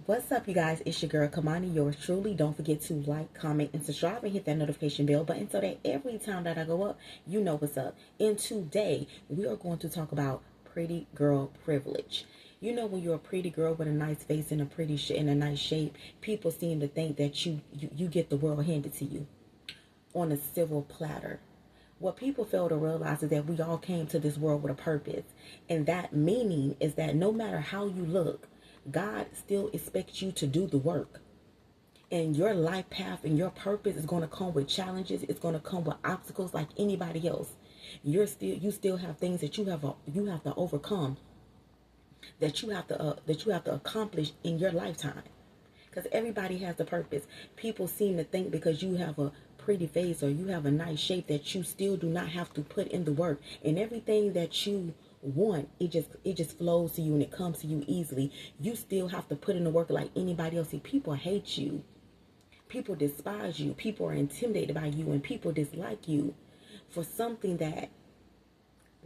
What's up, you guys? It's your girl, Kamani, yours truly. Don't forget to like, comment, and subscribe, and hit that notification bell button so that every time that I go up, you know what's up. And today, we are going to talk about pretty girl privilege. You know, when you're a pretty girl with a nice face and a nice shape, people seem to think that you get the world handed to you on a silver platter. What people fail to realize is that we all came to this world with a purpose. And that meaning is that no matter how you look, God still expects you to do the work. And your life path and your purpose is going to come with challenges. It's going to come with obstacles like anybody else. You still have things that you have to overcome, that you have to accomplish in your lifetime. Because everybody has a purpose. People seem to think because you have a pretty face or you have a nice shape that you still do not have to put in the work. And everything that you want, it just flows to you and it comes to you easily. You still have to put in the work like anybody else. See, people hate you. People despise you. People are intimidated by you, and people dislike you for something that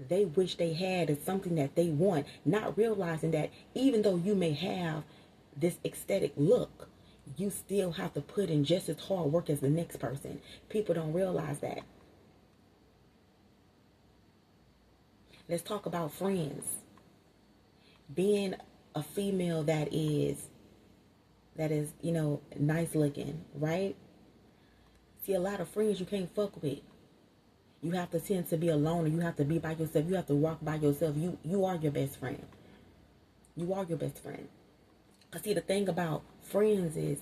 they wish they had or something that they want, not realizing that even though you may have this aesthetic look, you still have to put in just as hard work as the next person. People don't realize that. Let's talk about friends. Being a female that is, nice looking, right? See, a lot of friends you can't fuck with. You have to tend to be alone, or you have to be by yourself. You have to walk by yourself. You are your best friend. You are your best friend. Cause see, the thing about friends is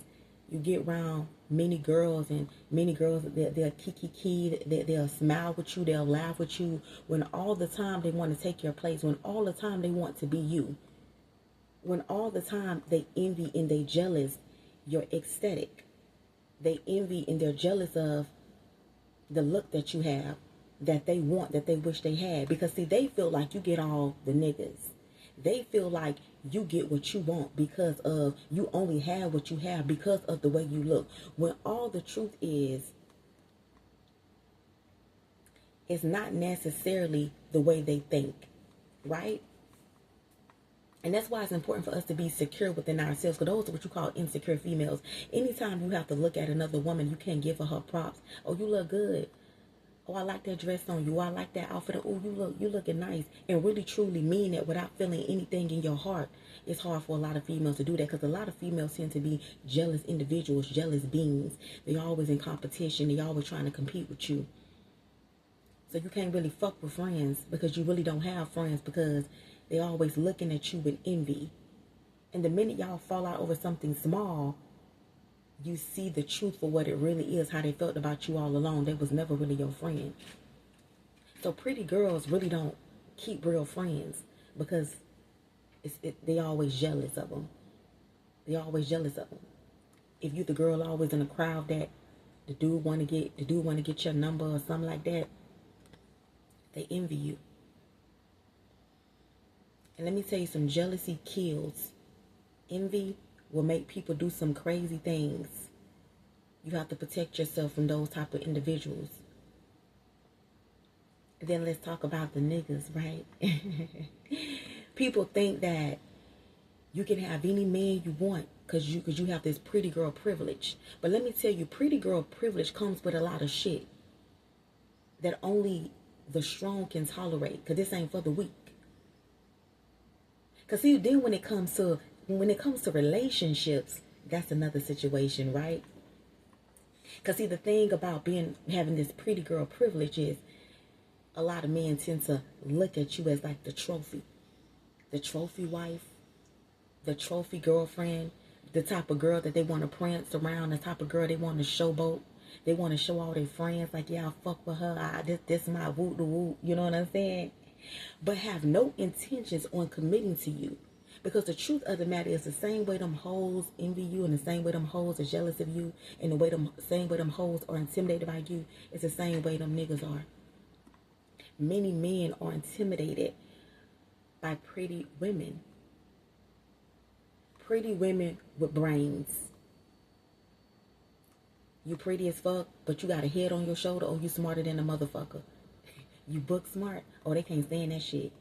you get around many girls, and many girls, they'll kiki, they'll smile with you, they'll laugh with you, when all the time they want to take your place, when all the time they want to be you, when all the time they envy and they jealous your aesthetic. They envy and they're jealous of the look that you have, that they want, that they wish they had. Because see, they feel like you get all the niggas. They feel like you get what you want because of you only have what you have because of the way you look. When all the truth is, it's not necessarily the way they think, right? And that's why it's important for us to be secure within ourselves. Because those are what you call insecure females. Anytime you have to look at another woman, you can't give her props. Oh, you look good. Oh, I like that dress on you. Oh, I like that outfit. Oh, you looking nice. And really truly mean it without feeling anything in your heart. It's hard for a lot of females to do that, because a lot of females tend to be jealous individuals, jealous beings. They're always in competition. They're always trying to compete with you. So you can't really fuck with friends, because you really don't have friends, because they're always looking at you with envy. And the minute y'all fall out over something small, you see the truth for what it really is, how they felt about you all along. They was never really your friend. So pretty girls really don't keep real friends, because they always jealous of them. They always jealous of them. If you the girl always in a crowd that the dude want to get your number or something like that, they envy you. And let me tell you, some jealousy kills. Envy will make people do some crazy things. You have to protect yourself from those type of individuals. And then let's talk about the niggas, right? People think that you can have any man you want because you have this pretty girl privilege. But let me tell you, pretty girl privilege comes with a lot of shit that only the strong can tolerate, because this ain't for the weak. Because see, then when it comes to relationships, that's another situation, right? Because see, the thing about having this pretty girl privilege is a lot of men tend to look at you as like the trophy wife, the trophy girlfriend, the type of girl that they want to prance around, the type of girl they want to showboat. They want to show all their friends, like, yeah, I fuck with her. This my woo the woo. You know what I'm saying? But have no intentions on committing to you. Because the truth of the matter is, the same way them hoes envy you, and the same way them hoes are jealous of you, and same way them hoes are intimidated by you, it's the same way them niggas are. Many men are intimidated by pretty women. Pretty women with brains. You pretty as fuck, but you got a head on your shoulder. Oh, you smarter than a motherfucker. You book smart. Oh, they can't stand that shit.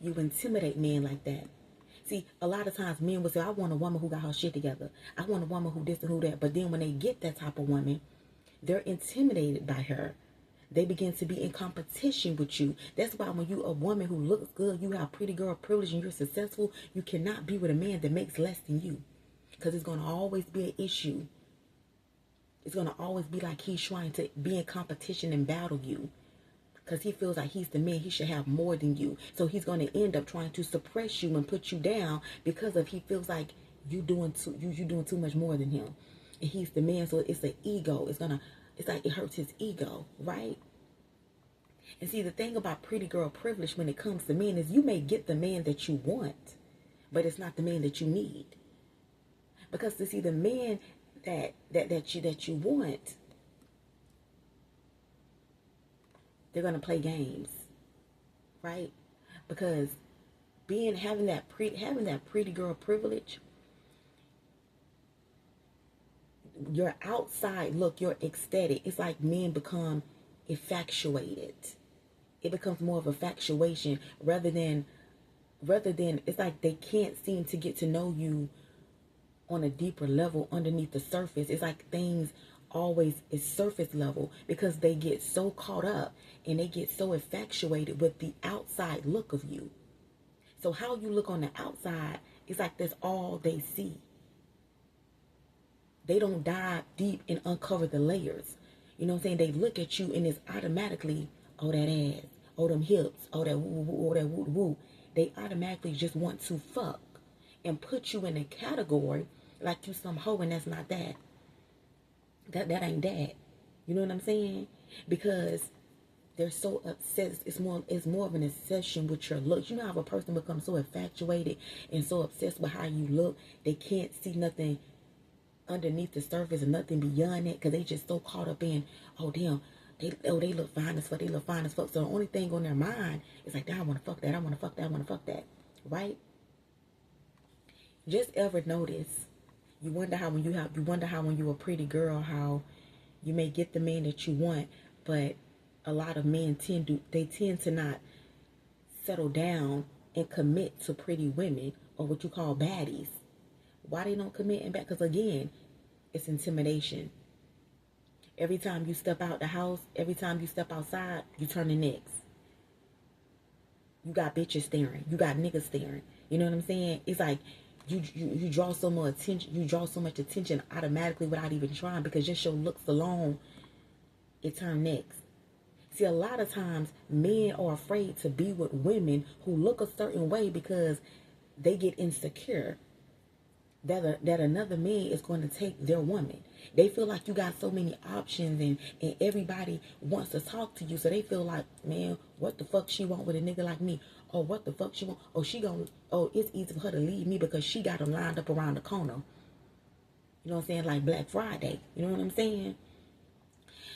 You intimidate men like that. See, a lot of times men will say, I want a woman who got her shit together. I want a woman who this and who that. But then when they get that type of woman, they're intimidated by her. They begin to be in competition with you. That's why when you a woman who looks good, you have pretty girl privilege and you're successful, you cannot be with a man that makes less than you. Because it's going to always be an issue. It's going to always be like he's trying to be in competition and battle you. Because he feels like he's the man, he should have more than you. So he's going to end up trying to suppress you and put you down because of he feels like you doing too much more than him. And he's the man, so it's an ego. It's like it hurts his ego, right? And see, the thing about pretty girl privilege when it comes to men is you may get the man that you want, but it's not the man that you need. Because to see the man that you want, they're gonna play games, right? Because having that pretty girl privilege, your outside look, your aesthetic, it's like men become infatuated. It becomes more of a infatuation rather than it's like they can't seem to get to know you on a deeper level underneath the surface. It's like things always is surface level because they get so caught up and they get so infatuated with the outside look of you. So how you look on the outside is like that's all they see. They don't dive deep and uncover the layers. You know what I'm saying? They look at you and it's automatically, oh, that ass, oh, them hips, oh, that woo, woo, oh, that woo, woo. They automatically just want to fuck and put you in a category like you some hoe, and that's not that. That ain't that. You know what I'm saying? Because they're so obsessed. It's more of an obsession with your looks. You know how a person becomes so infatuated and so obsessed with how you look, they can't see nothing underneath the surface and nothing beyond it because they just so caught up in, oh damn, they look fine as fuck, they look fine as fuck. So the only thing on their mind is like, damn, I want to fuck that, I want to fuck that, I want to fuck that, right? Just ever notice, you wonder how when you're a pretty girl, how you may get the man that you want, but a lot of men tend to not settle down and commit to pretty women or what you call baddies. Why they don't commit and back? Because again, it's intimidation. Every time you step out the house, every time you step outside, you turn the necks. You got bitches staring. You got niggas staring. You know what I'm saying? It's like you draw so much attention. You draw so much attention automatically without even trying because just your looks alone, it turn necks. See, a lot of times men are afraid to be with women who look a certain way because they get insecure that another man is going to take their woman. They feel like you got so many options and everybody wants to talk to you. So they feel like, man, what the fuck she want with a nigga like me? Or what the fuck she want? Oh, it's easy for her to leave me because she got them lined up around the corner. You know what I'm saying? Like Black Friday. You know what I'm saying?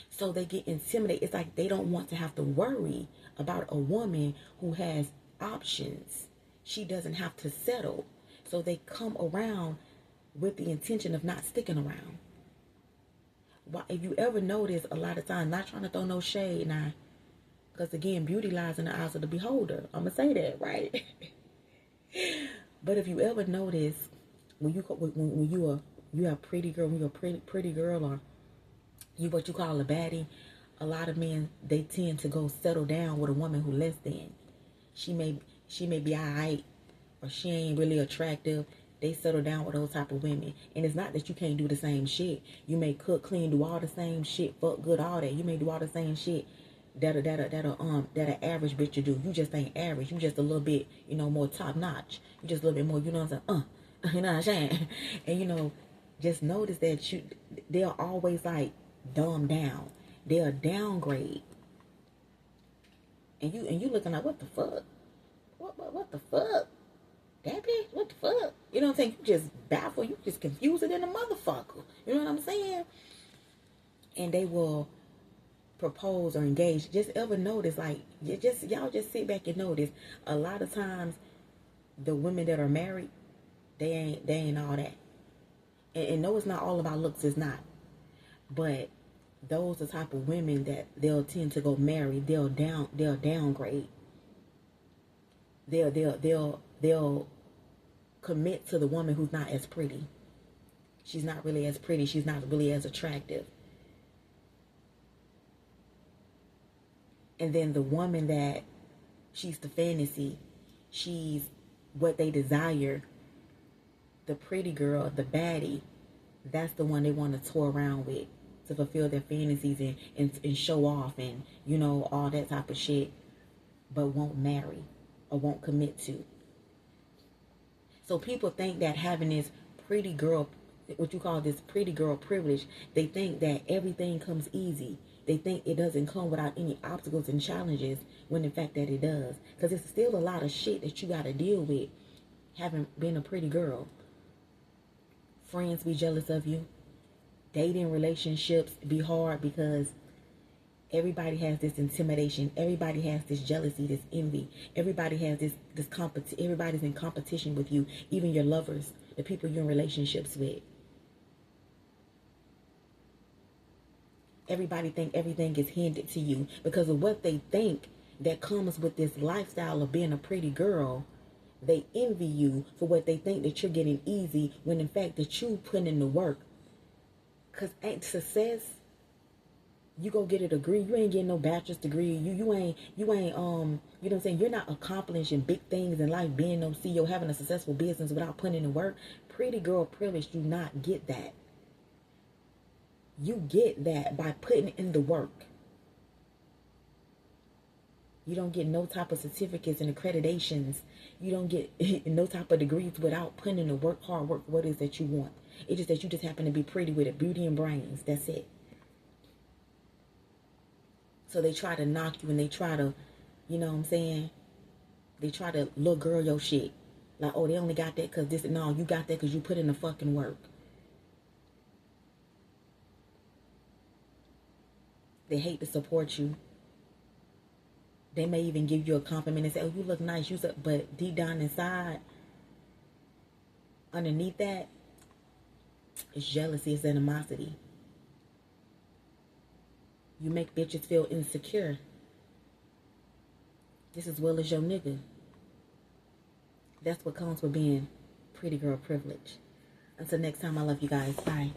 So they get intimidated. It's like they don't want to have to worry about a woman who has options. She doesn't have to settle. So they come around with the intention of not sticking around. If you ever notice, a lot of times, not trying to throw no shade now, because again, beauty lies in the eyes of the beholder. I'm gonna say that, right? But if you ever notice, when you have pretty girl, when you're a pretty girl, or you what you call a baddie, a lot of men, they tend to go settle down with a woman who less than. She may be alright, or she ain't really attractive. They settle down with those type of women. And it's not that you can't do the same shit. You may cook, clean, do all the same shit, fuck good, all that. You may do all the same shit that an average bitch you do. You just ain't average. You just a little bit, more top notch. You just a little bit more, you know what I'm saying? You know what I'm saying? And just notice that they're always like dumbed down. They're downgrade. And you looking like, what the fuck? What the fuck? That bitch, what the fuck? You know what I'm saying? You just baffle, you just confuse it in a motherfucker. You know what I'm saying? And they will propose or engage. Just ever notice, like, y'all just sit back and notice. A lot of times, the women that are married, they ain't all that. And no, it's not all about looks. It's not. But those are the type of women that they'll tend to go marry. They'll downgrade. They'll commit to the woman who's not as pretty. She's not really as pretty. She's not really as attractive. And then the woman that she's the fantasy, she's what they desire, the pretty girl, the baddie, that's the one they want to tour around with to fulfill their fantasies and show off and, you know, all that type of shit, but won't marry or won't commit to. So people think that having this pretty girl, what you call this pretty girl privilege, they think that everything comes easy. They think it doesn't come without any obstacles and challenges, when in fact that it does. Because it's still a lot of shit that you got to deal with having been a pretty girl. Friends be jealous of you. Dating relationships be hard because everybody has this intimidation. Everybody has this jealousy, this envy. Everybody has this everybody's in competition with you. Even your lovers, the people you're in relationships with. Everybody think everything is handed to you because of what they think that comes with this lifestyle of being a pretty girl. They envy you for what they think that you're getting easy, when in fact that you put in the work. Because ain't success, you go get a degree, you ain't getting no bachelor's degree, you ain't you know what I'm saying, you're not accomplishing big things in life, being no CEO, having a successful business without putting in the work. Pretty girl privilege, do not get that. You get that by putting in the work. You don't get no type of certificates and accreditations. You don't get no type of degrees without putting in the work, hard work, what it is that you want. It's just that you just happen to be pretty with it, beauty and brains. That's it. So they try to knock you and they try to, you know what I'm saying? They try to little girl your shit. Like, oh, they only got that because this. No, you got that because you put in the fucking work. They hate to support you. They may even give you a compliment and say, oh, you look nice. But deep down inside, underneath that, it's jealousy, it's animosity. You make bitches feel insecure. Just as well as your nigga. That's what comes with being pretty girl privilege. Until next time, I love you guys. Bye.